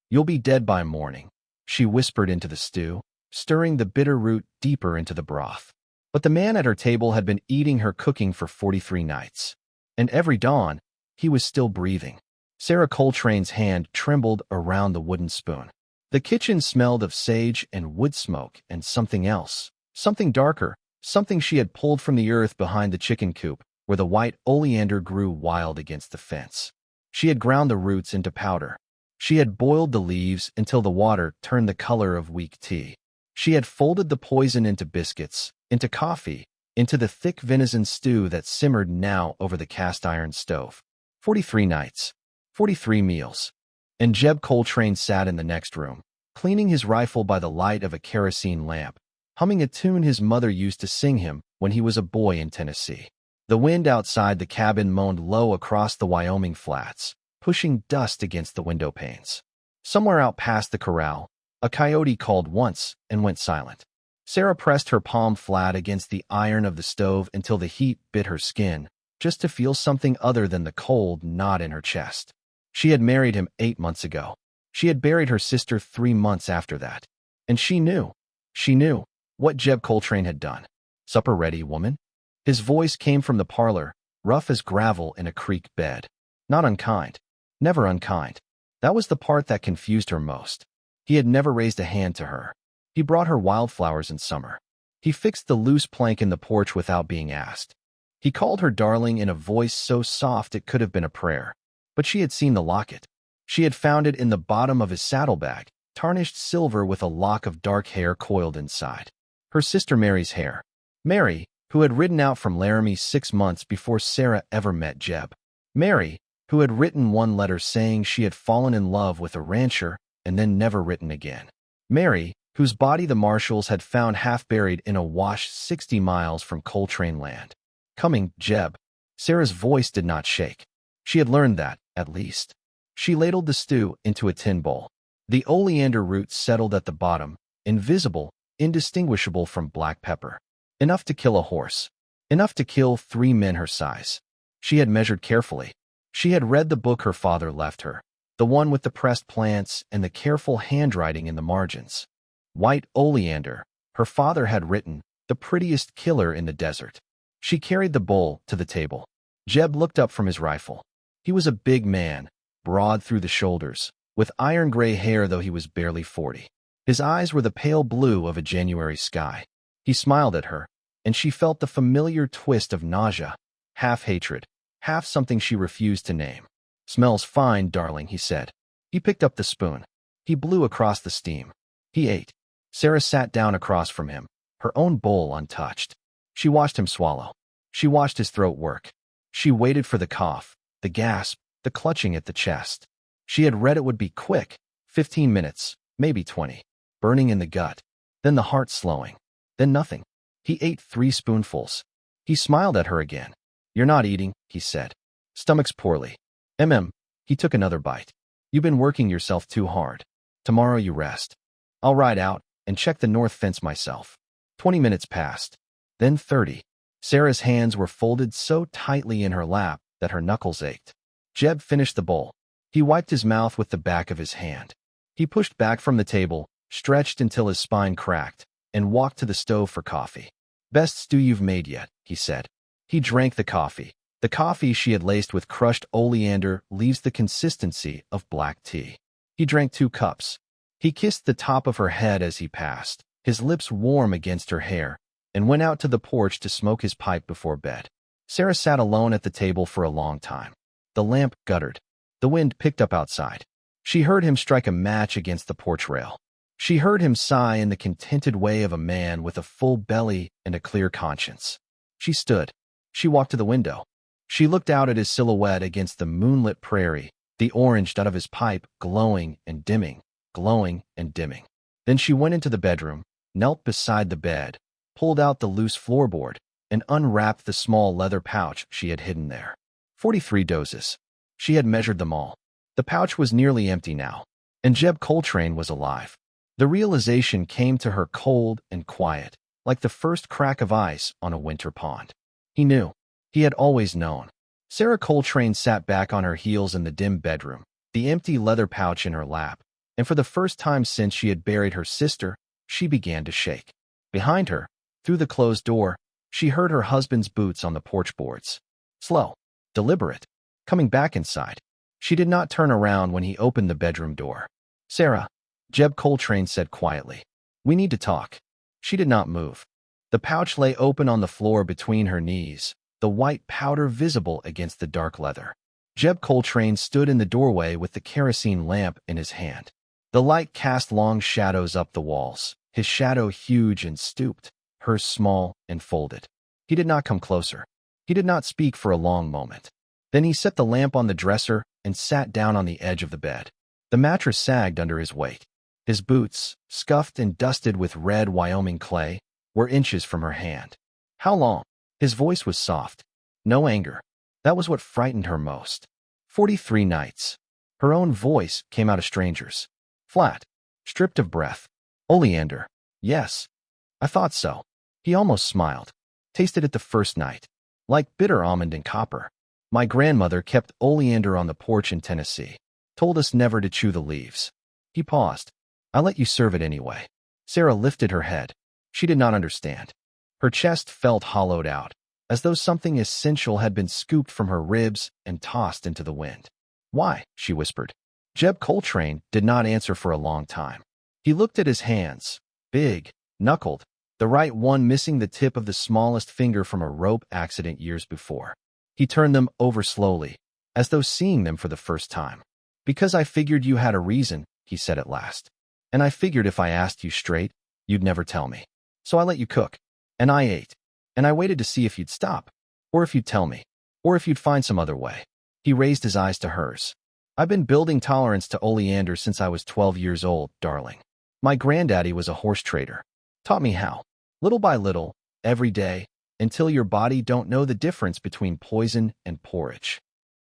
You'll be dead by morning, she whispered into the stew, stirring the bitter root deeper into the broth. But the man at her table had been eating her cooking for 43 nights. And every dawn, he was still breathing. Sarah Coltrane's hand trembled around the wooden spoon. The kitchen smelled of sage and wood smoke and something else, something darker, something she had pulled from the earth behind the chicken coop, where the white oleander grew wild against the fence. She had ground the roots into powder. She had boiled the leaves until the water turned the color of weak tea. She had folded the poison into biscuits, into coffee, into the thick venison stew that simmered now over the cast-iron stove. 43 nights, 43 meals. And Jeb Coltrane sat in the next room, cleaning his rifle by the light of a kerosene lamp, humming a tune his mother used to sing him when he was a boy in Tennessee. The wind outside the cabin moaned low across the Wyoming flats, pushing dust against the window panes. Somewhere out past the corral, a coyote called once and went silent. Sarah pressed her palm flat against the iron of the stove until the heat bit her skin, just to feel something other than the cold knot in her chest. She had married him 8 months ago. She had buried her sister 3 months after that. And she knew what Jeb Coltrane had done. "Supper ready, woman?" His voice came from the parlor, rough as gravel in a creek bed. Not unkind. Never unkind. That was the part that confused her most. He had never raised a hand to her. He brought her wildflowers in summer. He fixed the loose plank in the porch without being asked. He called her darling in a voice so soft it could have been a prayer. But she had seen the locket. She had found it in the bottom of his saddlebag, tarnished silver with a lock of dark hair coiled inside. Her sister Mary's hair. Mary, who had ridden out from Laramie 6 months before Sarah ever met Jeb. Mary, who had written one letter saying she had fallen in love with a rancher and then never written again. Mary, whose body the marshals had found half buried in a wash 60 miles from Coltrane land. "Coming, Jeb." Sarah's voice did not shake. She had learned that, at least. She ladled the stew into a tin bowl. The oleander root settled at the bottom, invisible, indistinguishable from black pepper. Enough to kill a horse. Enough to kill 3 men her size. She had measured carefully. She had read the book her father left her, the one with the pressed plants and the careful handwriting in the margins. White oleander, her father had written, the prettiest killer in the desert. She carried the bowl to the table. Jeb looked up from his rifle. He was a big man, broad through the shoulders, with iron-gray hair though he was barely 40. His eyes were the pale blue of a January sky. He smiled at her, and she felt the familiar twist of nausea, half hatred, half something she refused to name. "Smells fine, darling," he said. He picked up the spoon. He blew across the steam. He ate. Sarah sat down across from him, her own bowl untouched. She watched him swallow. She watched his throat work. She waited for the cough, the gasp, the clutching at the chest. She had read it would be quick, 15 minutes, maybe 20, burning in the gut, then the heart slowing, then nothing. He ate 3 spoonfuls. He smiled at her again. "You're not eating," he said. "Stomach's poorly." He took another bite. "You've been working yourself too hard. Tomorrow you rest. I'll ride out and check the north fence myself." 20 minutes passed. Then 30. Sarah's hands were folded so tightly in her lap that her knuckles ached. Jeb finished the bowl. He wiped his mouth with the back of his hand. He pushed back from the table, stretched until his spine cracked, and walked to the stove for coffee. "Best stew you've made yet," he said. He drank the coffee. The coffee she had laced with crushed oleander leaves the consistency of black tea. He drank 2 cups. He kissed the top of her head as he passed, his lips warm against her hair, and went out to the porch to smoke his pipe before bed. Sarah sat alone at the table for a long time. The lamp guttered. The wind picked up outside. She heard him strike a match against the porch rail. She heard him sigh in the contented way of a man with a full belly and a clear conscience. She stood. She walked to the window. She looked out at his silhouette against the moonlit prairie, the orange out of his pipe glowing and dimming, glowing and dimming. Then she went into the bedroom, knelt beside the bed, pulled out the loose floorboard, and unwrapped the small leather pouch she had hidden there. 43 doses. She had measured them all. The pouch was nearly empty now, and Jeb Coltrane was alive. The realization came to her cold and quiet, like the first crack of ice on a winter pond. He knew. He had always known. Sarah Coltrane sat back on her heels in the dim bedroom, the empty leather pouch in her lap, and for the first time since she had buried her sister, she began to shake. Behind her, through the closed door, she heard her husband's boots on the porch boards. Slow, deliberate, coming back inside. She did not turn around when he opened the bedroom door. "Sarah," Jeb Coltrane said quietly. "We need to talk." She did not move. The pouch lay open on the floor between her knees, the white powder visible against the dark leather. Jeb Coltrane stood in the doorway with the kerosene lamp in his hand. The light cast long shadows up the walls, his shadow huge and stooped, hers small and folded. He did not come closer. He did not speak for a long moment. Then he set the lamp on the dresser and sat down on the edge of the bed. The mattress sagged under his weight. His boots, scuffed and dusted with red Wyoming clay, were inches from her hand. "How long?" His voice was soft. No anger. That was what frightened her most. 43 nights. Her own voice came out of strangers. Flat. Stripped of breath. "Oleander." "Yes. I thought so." He almost smiled. "Tasted it the first night. Like bitter almond and copper. My grandmother kept oleander on the porch in Tennessee. Told us never to chew the leaves." He paused. "I let you serve it anyway." Sarah lifted her head. She did not understand. Her chest felt hollowed out, as though something essential had been scooped from her ribs and tossed into the wind. "Why?" she whispered. Jeb Coltrane did not answer for a long time. He looked at his hands, big, knuckled, the right one missing the tip of the smallest finger from a rope accident years before. He turned them over slowly, as though seeing them for the first time. "Because I figured you had a reason," he said at last. "And I figured if I asked you straight, you'd never tell me. So I let you cook. And I ate. And I waited to see if you'd stop. Or if you'd tell me. Or if you'd find some other way." He raised his eyes to hers. "I've been building tolerance to oleander since I was 12 years old, darling. My granddaddy was a horse trader. Taught me how. Little by little, every day, until your body don't know the difference between poison and porridge."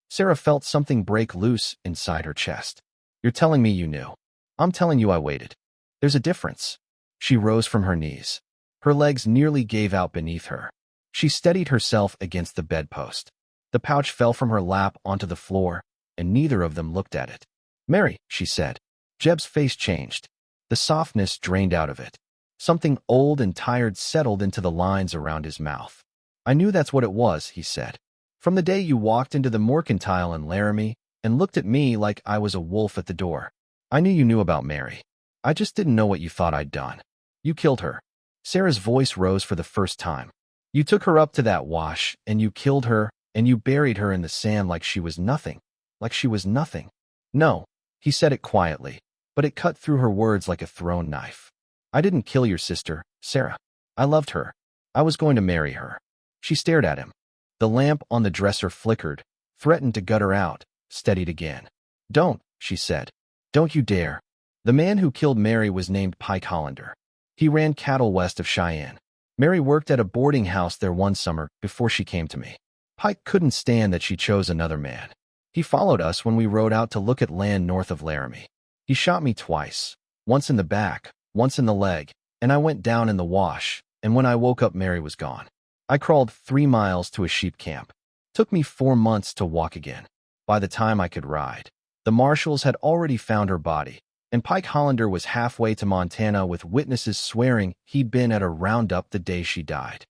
Sarah felt something break loose inside her chest. "You're telling me you knew. I'm telling you I waited. There's a difference." She rose from her knees. Her legs nearly gave out beneath her. She steadied herself against the bedpost. The pouch fell from her lap onto the floor, and neither of them looked at it. "Mary," she said. Jeb's face changed. The softness drained out of it. Something old and tired settled into the lines around his mouth. "I knew that's what it was," he said. "From the day you walked into the mercantile in Laramie and looked at me like I was a wolf at the door. I knew you knew about Mary. I just didn't know what you thought I'd done. You killed her." Sarah's voice rose for the first time. "You took her up to that wash, and you killed her, and you buried her in the sand like she was nothing. Like she was nothing." "No," he said it quietly, but it cut through her words like a thrown knife. "I didn't kill your sister, Sarah. I loved her. I was going to marry her." She stared at him. The lamp on the dresser flickered, threatened to gut her out, steadied again. "Don't," she said. "Don't you dare." The man who killed Mary was named Pike Hollander. He ran cattle west of Cheyenne. Mary worked at a boarding house there one summer before she came to me. Pike couldn't stand that she chose another man. He followed us when we rode out to look at land north of Laramie. He shot me twice, once in the back, once in the leg, and I went down in the wash, and when I woke up Mary was gone. I crawled 3 miles to a sheep camp. Took me 4 months to walk again. By the time I could ride, the marshals had already found her body, and Pike Hollander was halfway to Montana with witnesses swearing he'd been at a roundup the day she died.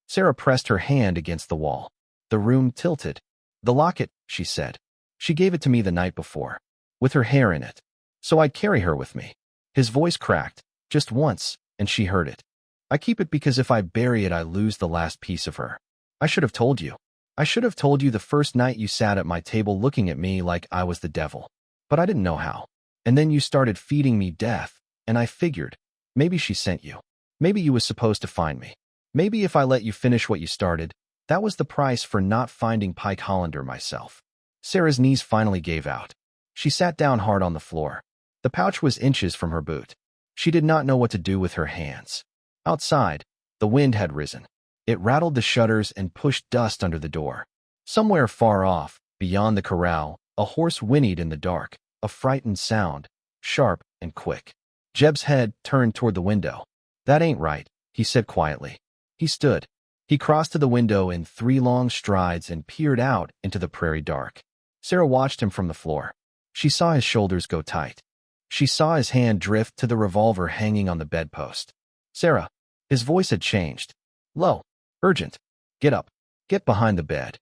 Sarah pressed her hand against the wall. The room tilted. "The locket," she said. "She gave it to me the night before, with her hair in it, so I'd carry her with me." His voice cracked, just once, and she heard it. "I keep it because if I bury it I lose the last piece of her. I should have told you. I should have told you the first night you sat at my table looking at me like I was the devil. But I didn't know how. And then you started feeding me death, and I figured, maybe she sent you. Maybe you was supposed to find me. Maybe if I let you finish what you started, that was the price for not finding Pike Hollander myself." Sarah's knees finally gave out. She sat down hard on the floor. The pouch was inches from her boot. She did not know what to do with her hands. Outside, the wind had risen. It rattled the shutters and pushed dust under the door. Somewhere far off, beyond the corral, a horse whinnied in the dark, a frightened sound, sharp and quick. Jeb's head turned toward the window. "That ain't right," he said quietly. He stood. He crossed to the window in 3 long strides and peered out into the prairie dark. Sarah watched him from the floor. She saw his shoulders go tight. She saw his hand drift to the revolver hanging on the bedpost. Sarah. His voice had changed. Low. Urgent. Get up. Get behind the bed.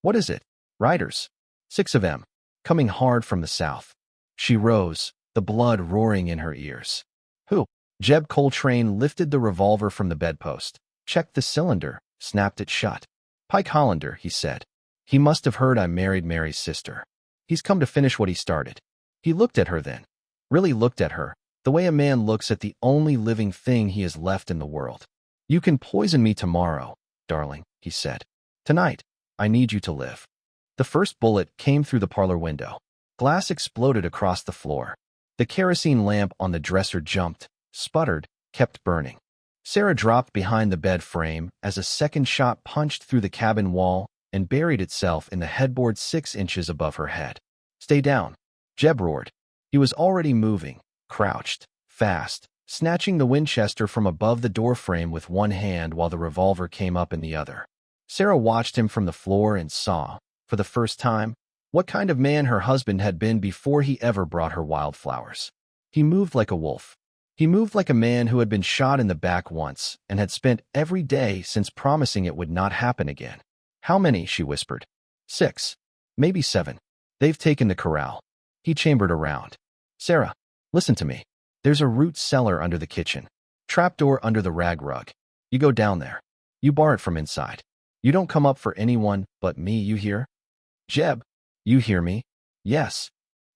What is it? Riders. 6 of them. Coming hard from the south. She rose, the blood roaring in her ears. Who? Jeb Coltrane lifted the revolver from the bedpost, checked the cylinder, snapped it shut. Pike Hollander, he said. He must have heard I married Mary's sister. He's come to finish what he started. He looked at her then. Really looked at her, the way a man looks at the only living thing he has left in the world. You can poison me tomorrow, darling, he said. Tonight, I need you to live. The first bullet came through the parlor window. Glass exploded across the floor. The kerosene lamp on the dresser jumped, sputtered, kept burning. Sarah dropped behind the bed frame as a second shot punched through the cabin wall and buried itself in the headboard 6 inches above her head. Stay down, Jeb roared. He was already moving, crouched, fast, snatching the Winchester from above the doorframe with one hand while the revolver came up in the other. Sarah watched him from the floor and saw, for the first time, what kind of man her husband had been before he ever brought her wildflowers. He moved like a wolf. He moved like a man who had been shot in the back once and had spent every day since promising it would not happen again. How many? She whispered. 6. Maybe 7. They've taken the corral. He chambered around. Sarah, listen to me. There's a root cellar under the kitchen. Trapdoor under the rag rug. You go down there. You bar it from inside. You don't come up for anyone but me, you hear? Jeb, you hear me? Yes.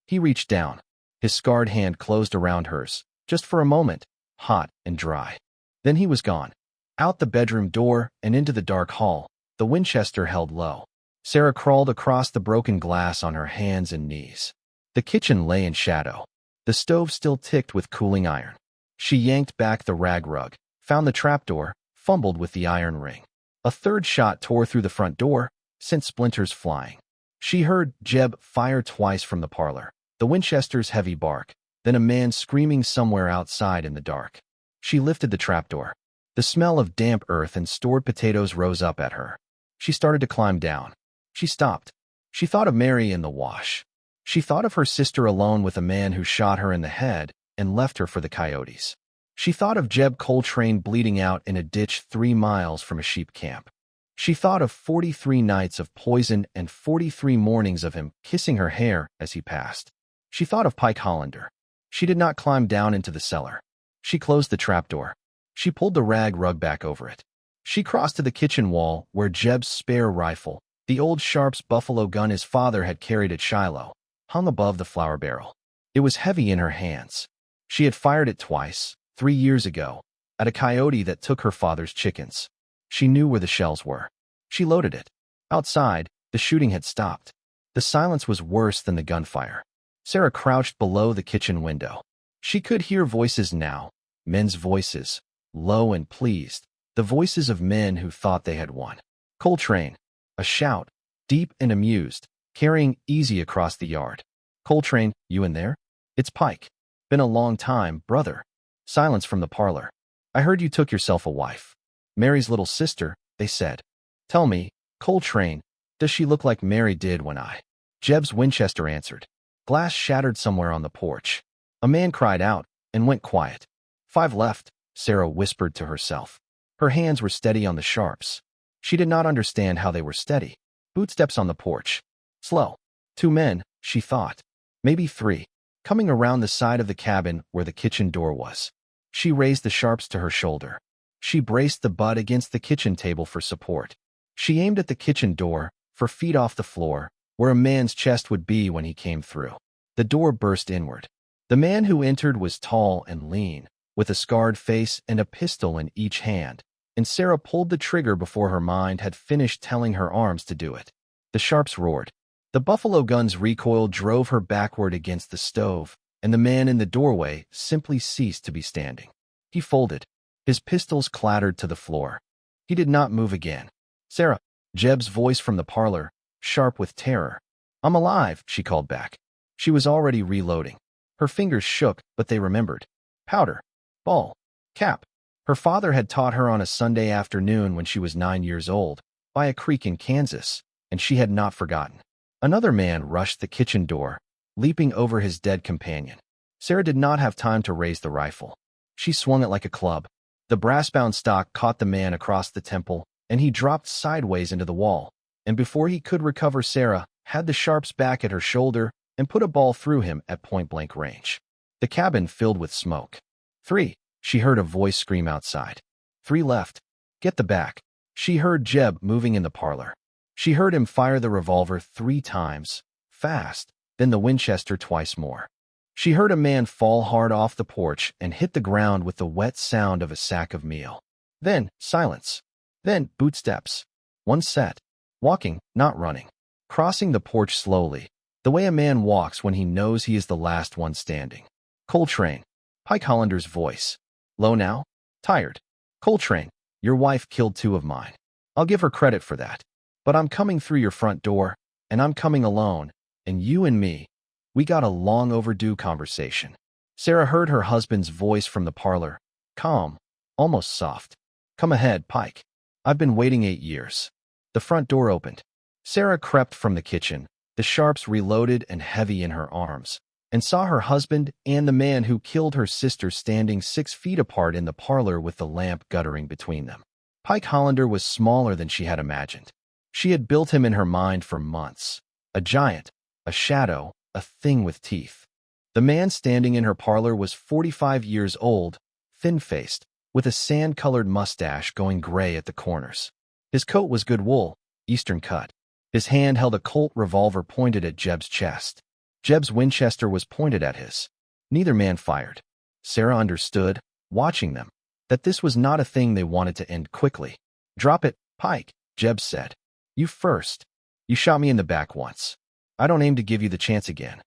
He reached down. His scarred hand closed around hers, just for a moment, hot and dry. Then he was gone. Out the bedroom door and into the dark hall, the Winchester held low. Sarah crawled across the broken glass on her hands and knees. The kitchen lay in shadow. The stove still ticked with cooling iron. She yanked back the rag rug, found the trapdoor, fumbled with the iron ring. A third shot tore through the front door, sent splinters flying. She heard Jeb fire twice from the parlor, the Winchester's heavy bark, then a man screaming somewhere outside in the dark. She lifted the trapdoor. The smell of damp earth and stored potatoes rose up at her. She started to climb down. She stopped. She thought of Mary in the wash. She thought of her sister alone with a man who shot her in the head and left her for the coyotes. She thought of Jeb Coltrane bleeding out in a ditch 3 miles from a sheep camp. She thought of 43 nights of poison and 43 mornings of him kissing her hair as he passed. She thought of Pike Hollander. She did not climb down into the cellar. She closed the trapdoor. She pulled the rag rug back over it. She crossed to the kitchen wall where Jeb's spare rifle, the old Sharps buffalo gun his father had carried at Shiloh, hung above the flour barrel. It was heavy in her hands. She had fired it twice, 3 years ago, at a coyote that took her father's chickens. She knew where the shells were. She loaded it. Outside, the shooting had stopped. The silence was worse than the gunfire. Sarah crouched below the kitchen window. She could hear voices now, men's voices, low and pleased, the voices of men who thought they had won. Coltrane, a shout, deep and amused, carrying easy across the yard. Coltrane, you in there? It's Pike. Been a long time, brother. Silence from the parlor. I heard you took yourself a wife. Mary's little sister, they said. Tell me, Coltrane, does she look like Mary did when I... Jeb's Winchester answered. Glass shattered somewhere on the porch. A man cried out and went quiet. 5 left, Sarah whispered to herself. Her hands were steady on the sharps. She did not understand how they were steady. Footsteps on the porch. Slow. 2 men, she thought. Maybe 3. Coming around the side of the cabin where the kitchen door was. She raised the sharps to her shoulder. She braced the butt against the kitchen table for support. She aimed at the kitchen door, 4 feet off the floor, where a man's chest would be when he came through. The door burst inward. The man who entered was tall and lean, with a scarred face and a pistol in each hand, and Sarah pulled the trigger before her mind had finished telling her arms to do it. The sharps roared. The buffalo gun's recoil drove her backward against the stove, and the man in the doorway simply ceased to be standing. He folded. His pistols clattered to the floor. He did not move again. Sarah, Jeb's voice from the parlor, sharp with terror. I'm alive, she called back. She was already reloading. Her fingers shook, but they remembered. Powder. Ball. Cap. Her father had taught her on a Sunday afternoon when she was 9 years old, by a creek in Kansas, and she had not forgotten. Another man rushed the kitchen door, leaping over his dead companion. Sarah did not have time to raise the rifle. She swung it like a club. The brass-bound stock caught the man across the temple, and he dropped sideways into the wall. And before he could recover, Sarah had the sharps back at her shoulder and put a ball through him at point-blank range. The cabin filled with smoke. 3, she heard a voice scream outside. 3 left. Get the back. She heard Jeb moving in the parlor. She heard him fire the revolver 3 times, fast, then the Winchester twice more. She heard a man fall hard off the porch and hit the ground with the wet sound of a sack of meal. Then, silence. Then, bootsteps. 1 set. Walking, not running. Crossing the porch slowly, the way a man walks when he knows he is the last one standing. Coltrane. Pike Hollander's voice. Low now? Tired. Coltrane, your wife killed 2 of mine. I'll give her credit for that. But I'm coming through your front door, and I'm coming alone, and you and me, we got a long overdue conversation. Sarah heard her husband's voice from the parlor, calm, almost soft. Come ahead, Pike. I've been waiting 8 years. The front door opened. Sarah crept from the kitchen, the sharps reloaded and heavy in her arms, and saw her husband and the man who killed her sister standing 6 feet apart in the parlor with the lamp guttering between them. Pike Hollander was smaller than she had imagined. She had built him in her mind for months. A giant, a shadow, a thing with teeth. The man standing in her parlor was 45 years old, thin-faced, with a sand-colored mustache going gray at the corners. His coat was good wool, Eastern cut. His hand held a Colt revolver pointed at Jeb's chest. Jeb's Winchester was pointed at his. Neither man fired. Sarah understood, watching them, that this was not a thing they wanted to end quickly. Drop it, Pike, Jeb said. You first. You shot me in the back once. I don't aim to give you the chance again.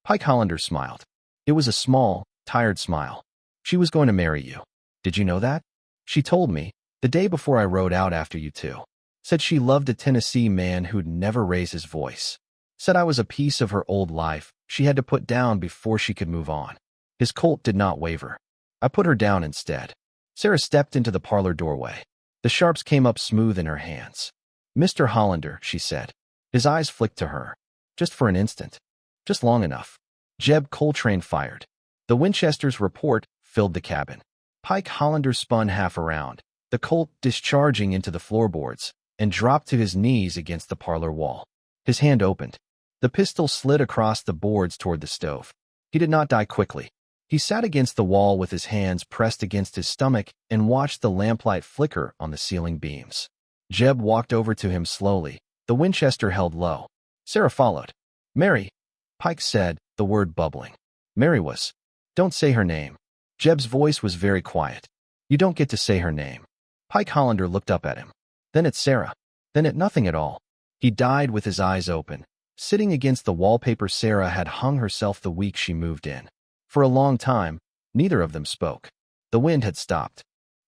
Pike Hollander smiled. It was a small, tired smile. She was going to marry you. Did you know that? She told me, the day before I rode out after you 2. Said she loved a Tennessee man who'd never raise his voice. Said I was a piece of her old life she had to put down before she could move on. His Colt did not waver. I put her down instead. Sarah stepped into the parlor doorway. The sharps came up smooth in her hands. Mr. Hollander, she said. His eyes flicked to her. Just for an instant. Just long enough. Jeb Coltrane fired. The Winchester's report filled the cabin. Pike Hollander spun half around, the Colt discharging into the floorboards, and dropped to his knees against the parlor wall. His hand opened. The pistol slid across the boards toward the stove. He did not die quickly. He sat against the wall with his hands pressed against his stomach and watched the lamplight flicker on the ceiling beams. Jeb walked over to him slowly, the Winchester held low. Sarah followed. Mary, Pike said, the word bubbling. Mary was. Don't say her name. Jeb's voice was very quiet. You don't get to say her name. Pike Hollander looked up at him. Then at Sarah. Then at nothing at all. He died with his eyes open, sitting against the wallpaper Sarah had hung herself the week she moved in. For a long time, neither of them spoke. The wind had stopped.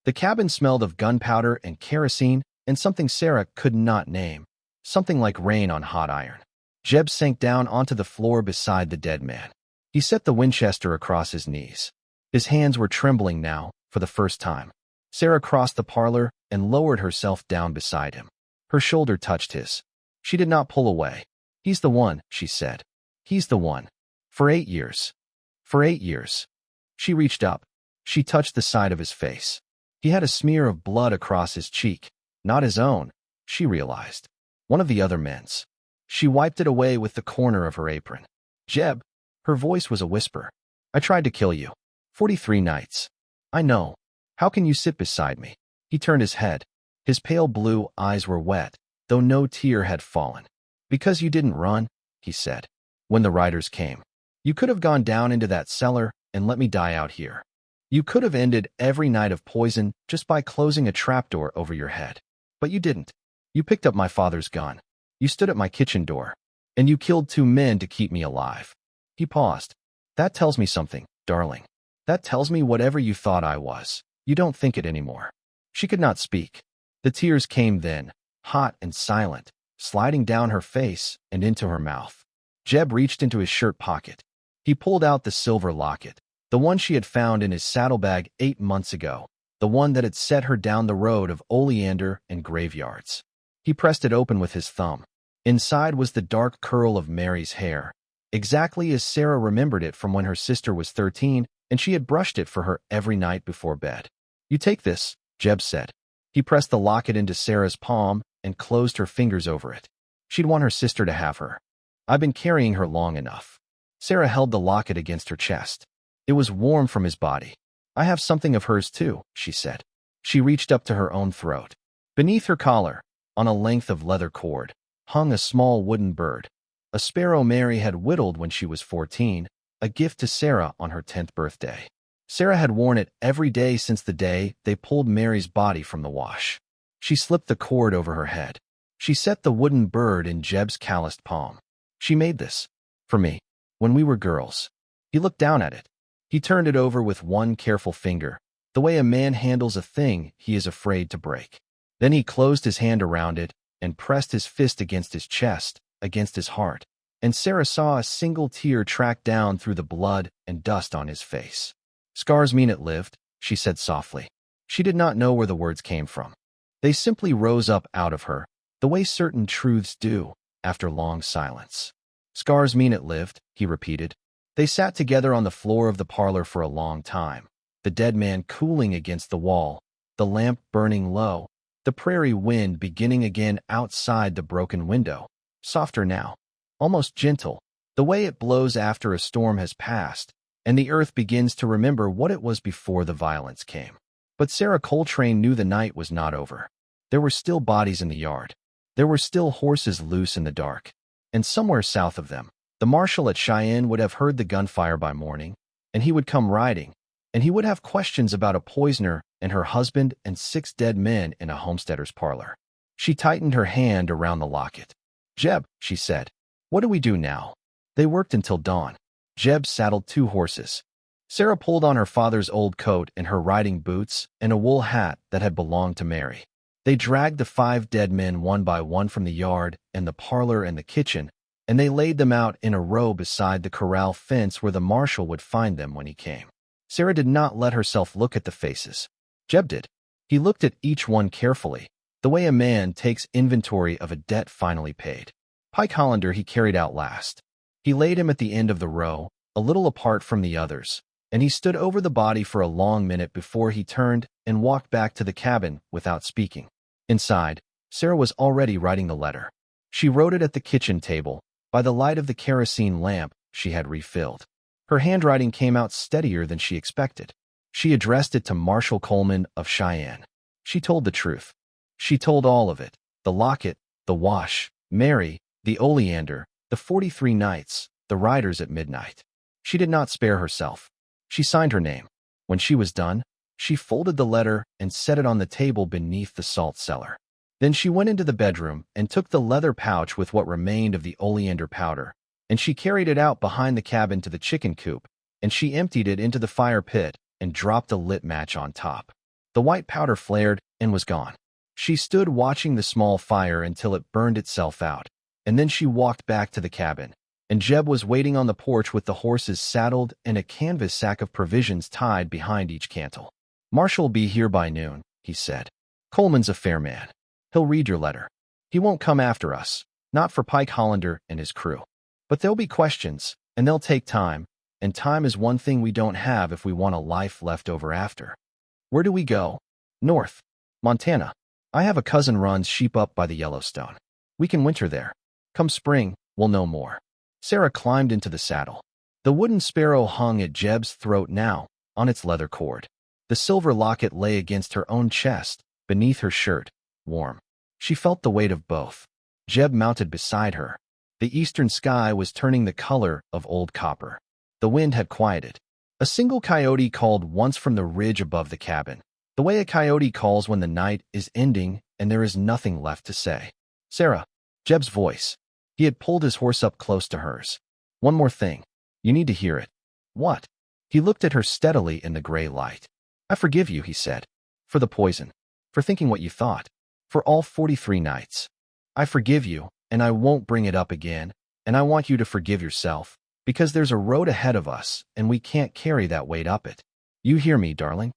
The cabin smelled of gunpowder and kerosene and something Sarah could not name. Something like rain on hot iron. Jeb sank down onto the floor beside the dead man. He set the Winchester across his knees. His hands were trembling now, for the first time. Sarah crossed the parlor and lowered herself down beside him. Her shoulder touched his. She did not pull away. He's the one, she said. He's the one. For 8 years. For 8 years. She reached up. She touched the side of his face. He had a smear of blood across his cheek. Not his own, she realized. One of the other men's. She wiped it away with the corner of her apron. Jeb. Her voice was a whisper. I tried to kill you. 43 nights. I know. How can you sit beside me? He turned his head. His pale blue eyes were wet, though no tear had fallen. Because you didn't run, he said. When the riders came. You could have gone down into that cellar and let me die out here. You could have ended every night of poison just by closing a trapdoor over your head. But you didn't. You picked up my father's gun. You stood at my kitchen door. And you killed 2 men to keep me alive. He paused. That tells me something, darling. That tells me whatever you thought I was. You don't think it anymore. She could not speak. The tears came then, hot and silent, sliding down her face and into her mouth. Jeb reached into his shirt pocket. He pulled out the silver locket, the one she had found in his saddlebag 8 months ago, the one that had set her down the road of oleander and graveyards. He pressed it open with his thumb. Inside was the dark curl of Mary's hair, exactly as Sarah remembered it from when her sister was 13 and she had brushed it for her every night before bed. "You take this," Jeb said. He pressed the locket into Sarah's palm and closed her fingers over it. She'd want her sister to have her. "I've been carrying her long enough." Sarah held the locket against her chest. It was warm from his body. "I have something of hers too," she said. She reached up to her own throat. Beneath her collar, on a length of leather cord, hung a small wooden bird, a sparrow Mary had whittled when she was 14, a gift to Sarah on her 10th birthday. Sarah had worn it every day since the day they pulled Mary's body from the wash. She slipped the cord over her head. She set the wooden bird in Jeb's calloused palm. "She made this for me when we were girls." He looked down at it. He turned it over with one careful finger, the way a man handles a thing he is afraid to break. Then he closed his hand around it and pressed his fist against his chest, against his heart, and Sarah saw a single tear track down through the blood and dust on his face. "Scars mean it lived," she said softly. She did not know where the words came from. They simply rose up out of her, the way certain truths do, after long silence. "Scars mean it lived," he repeated. They sat together on the floor of the parlor for a long time, the dead man cooling against the wall, the lamp burning low, the prairie wind beginning again outside the broken window, softer now, almost gentle, the way it blows after a storm has passed, and the earth begins to remember what it was before the violence came. But Sarah Coltrane knew the night was not over. There were still bodies in the yard. There were still horses loose in the dark. And somewhere south of them, the marshal at Cheyenne would have heard the gunfire by morning, and he would come riding, and he would have questions about a poisoner and her husband and 6 dead men in a homesteader's parlor. She tightened her hand around the locket. "Jeb," she said, "what do we do now?" They worked until dawn. Jeb saddled 2 horses. Sarah pulled on her father's old coat and her riding boots and a wool hat that had belonged to Mary. They dragged the 5 dead men one by one from the yard and the parlor and the kitchen, and they laid them out in a row beside the corral fence where the marshal would find them when he came. Sarah did not let herself look at the faces. Jeb did. He looked at each one carefully, the way a man takes inventory of a debt finally paid. Pike Hollander he carried out last. He laid him at the end of the row, a little apart from the others, and he stood over the body for a long minute before he turned and walked back to the cabin without speaking. Inside, Sarah was already writing the letter. She wrote it at the kitchen table, by the light of the kerosene lamp she had refilled. Her handwriting came out steadier than she expected. She addressed it to Marshal Coleman of Cheyenne. She told the truth. She told all of it: the locket, the wash, Mary, the oleander, the 43 nights, the riders at midnight. She did not spare herself. She signed her name. When she was done, she folded the letter and set it on the table beneath the salt cellar. Then she went into the bedroom and took the leather pouch with what remained of the oleander powder, and she carried it out behind the cabin to the chicken coop, and she emptied it into the fire pit and dropped a lit match on top. The white powder flared and was gone. She stood watching the small fire until it burned itself out, and then she walked back to the cabin, and Jeb was waiting on the porch with the horses saddled and a canvas sack of provisions tied behind each cantle. "Marshall'll be here by noon," he said. "Coleman's a fair man. He'll read your letter. He won't come after us, not for Pike Hollander and his crew. But there'll be questions, and they'll take time, and time is one thing we don't have if we want a life left over after. Where do we go?" "North. Montana. I have a cousin runs sheep up by the Yellowstone. We can winter there. Come spring, we'll know more." Sarah climbed into the saddle. The wooden sparrow hung at Jeb's throat now, on its leather cord. The silver locket lay against her own chest, beneath her shirt, warm. She felt the weight of both. Jeb mounted beside her. The eastern sky was turning the color of old copper. The wind had quieted. A single coyote called once from the ridge above the cabin, the way a coyote calls when the night is ending and there is nothing left to say. "Sarah." Jeb's voice. He had pulled his horse up close to hers. "One more thing. You need to hear it." "What?" He looked at her steadily in the gray light. "I forgive you," he said, "for the poison, for thinking what you thought, for all 43 nights. I forgive you, and I won't bring it up again, and I want you to forgive yourself, because there's a road ahead of us, and we can't carry that weight up it. You hear me, darling?"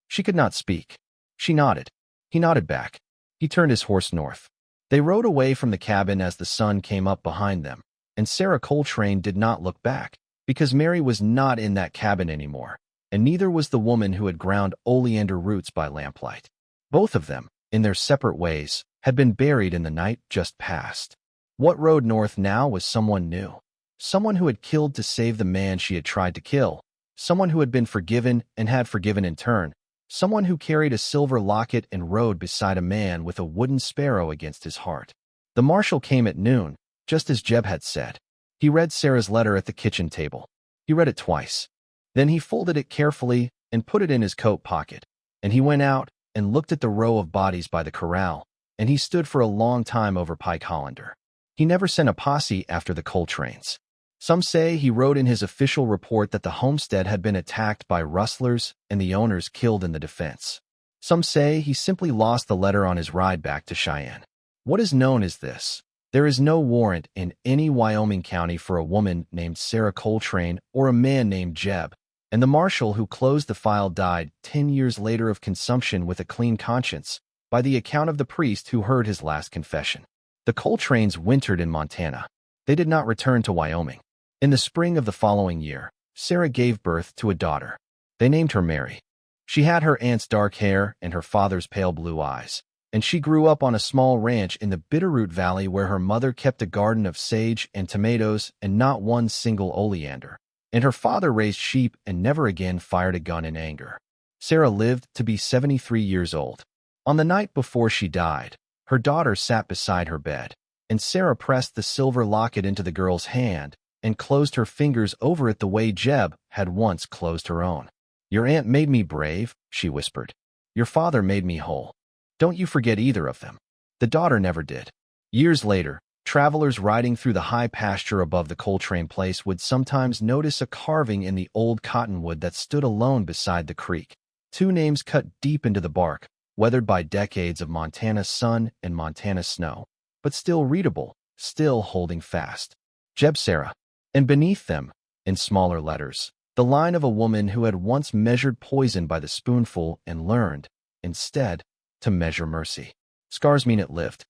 She could not speak. She nodded. He nodded back. He turned his horse north. They rode away from the cabin as the sun came up behind them, and Sarah Coltrane did not look back, because Mary was not in that cabin anymore, and neither was the woman who had ground oleander roots by lamplight. Both of them, in their separate ways, had been buried in the night just past. What rode north now was someone new. Someone who had killed to save the man she had tried to kill. Someone who had been forgiven and had forgiven in turn. Someone who carried a silver locket and rode beside a man with a wooden sparrow against his heart. The marshal came at noon, just as Jeb had said. He read Sarah's letter at the kitchen table. He read it twice. Then he folded it carefully and put it in his coat pocket. And he went out and looked at the row of bodies by the corral, and he stood for a long time over Pike Hollander. He never sent a posse after the Coltranes. Some say he wrote in his official report that the homestead had been attacked by rustlers and the owners killed in the defense. Some say he simply lost the letter on his ride back to Cheyenne. What is known is this: there is no warrant in any Wyoming county for a woman named Sarah Coltrane or a man named Jeb, and the marshal who closed the file died 10 years later of consumption with a clean conscience, by the account of the priest who heard his last confession. The Coltranes wintered in Montana. They did not return to Wyoming. In the spring of the following year, Sarah gave birth to a daughter. They named her Mary. She had her aunt's dark hair and her father's pale blue eyes, and she grew up on a small ranch in the Bitterroot Valley where her mother kept a garden of sage and tomatoes and not one single oleander, and her father raised sheep and never again fired a gun in anger. Sarah lived to be 73 years old. On the night before she died, her daughter sat beside her bed, and Sarah pressed the silver locket into the girl's hand and closed her fingers over it the way Jeb had once closed her own. "Your aunt made me brave," she whispered. "Your father made me whole. Don't you forget either of them." The daughter never did. Years later, travelers riding through the high pasture above the Coltrane place would sometimes notice a carving in the old cottonwood that stood alone beside the creek. Two names cut deep into the bark, weathered by decades of Montana sun and Montana snow, but still readable, still holding fast. Jeb Sarah. And beneath them, in smaller letters, the line of a woman who had once measured poison by the spoonful and learned, instead, to measure mercy. Scars mean it lived.